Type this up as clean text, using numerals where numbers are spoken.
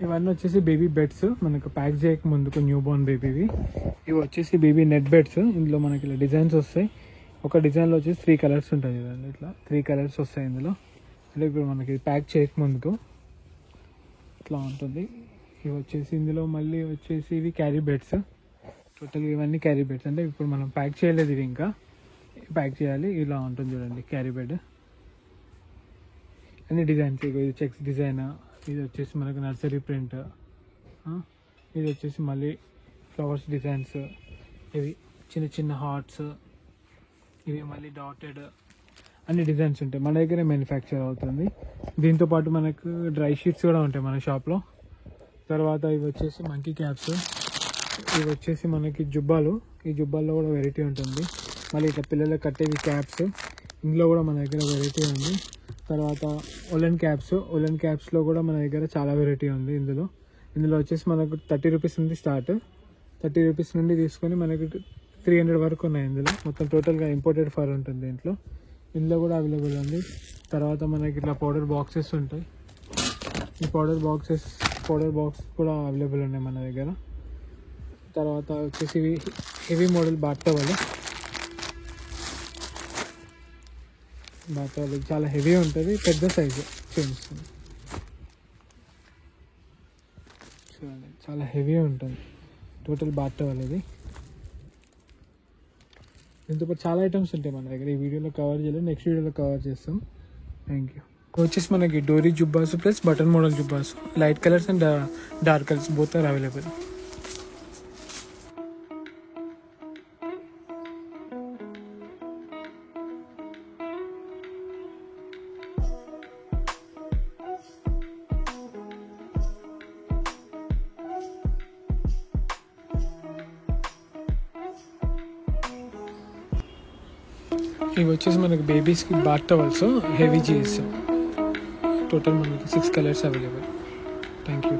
ఇవన్నీ వచ్చేసి baby beds, మనకు ప్యాక్ చేయక ముందుకు న్యూ బోర్న్ బేబీవి. ఇవి వచ్చేసి బేబీ నెట్ బెడ్స్. ఇందులో మనకి ఇలా డిజైన్స్ వస్తాయి. ఒక డిజైన్లో వచ్చేసి 3 కలర్స్ ఉంటాయి కదండి, ఇట్లా 3 కలర్స్ వస్తాయి ఇందులో. అంటే ఇప్పుడు మనకి ప్యాక్ చేయక ముందుకు ఇట్లా ఉంటుంది. ఇవి వచ్చేసి ఇందులో మళ్ళీ వచ్చేసి ఇవి క్యారీ బెడ్స్. టోటల్గా ఇవన్నీ క్యారీ బెడ్స్. అంటే ఇప్పుడు మనం ప్యాక్ చేయలేదు, ఇవి ఇంకా ప్యాక్ చేయాలి. ఇలా ఉంటుంది చూడండి క్యారీ బెడ్. అన్ని డిజైన్స్, ఇది చెక్స్ డిజైన్, ఇది వచ్చేసి మనకు నర్సరీ ప్రింట్, ఇది వచ్చేసి మళ్ళీ ఫ్లవర్స్ డిజైన్స్, ఇవి చిన్న చిన్న హార్ట్స్, ఇవి మళ్ళీ డాటెడ్, అన్ని డిజైన్స్ ఉంటాయి. మన దగ్గరే మ్యానుఫ్యాక్చర్ అవుతుంది. దీంతోపాటు మనకు డ్రై షీట్స్ కూడా ఉంటాయి మన షాప్లో. తర్వాత ఇవి వచ్చేసి మంకీ క్యాప్స్, ఇవి వచ్చేసి మనకి జుబ్బాలు. ఈ జుబ్బాల్లో కూడా వెరైటీ ఉంటుంది. మళ్ళీ ఇట్లా పిల్లలకు కట్టేవి క్యాప్స్, ఇందులో కూడా మన దగ్గర వెరైటీ ఉంది. తర్వాత ఒలెన్ క్యాప్స్లో కూడా మన దగ్గర చాలా వెరైటీ ఉంది. ఇందులో వచ్చేసి మనకు 30 రూపీస్ నుండి స్టార్ట్, 30 రూపీస్ నుండి తీసుకొని మనకు 300 వరకు ఉన్నాయి. ఇందులో మొత్తం టోటల్గా ఇంపోర్టెడ్ ఫర్ ఉంటుంది. ఇందులో కూడా అవైలబుల్ ఉంది. తర్వాత మనకి ఇట్లా పౌడర్ బాక్సెస్ ఉంటాయి. ఈ పౌడర్ బాక్స్ కూడా అవైలబుల్ ఉన్నాయి మన దగ్గర. తర్వాత వచ్చేసి హెవీ మోడల్ బాత్ టవల్ చాలా హెవీ ఉంటుంది, పెద్ద సైజు చూపిస్తుంది చూడండి, చాలా హెవీ ఉంటుంది టోటల్ బాత్ టవల్ ఇది. దీంతో పాటు చాలా ఐటమ్స్ ఉంటాయి మన దగ్గర. ఈ వీడియోలో కవర్ చేయలేదు, నెక్స్ట్ వీడియోలో కవర్ చేస్తాం. Thank you. వచ్చేసి మనకి డోరీ జుబ్బాస్ ప్లస్ బటన్ మోడల్ జుబ్బాస్, light colours and dark colours both are available. ఇవి వచ్చేసి మనకి బేబీస్కి bath towels, heavy jeans. Total మనకి 6 కలర్స్ అవైలబుల్. Thank you.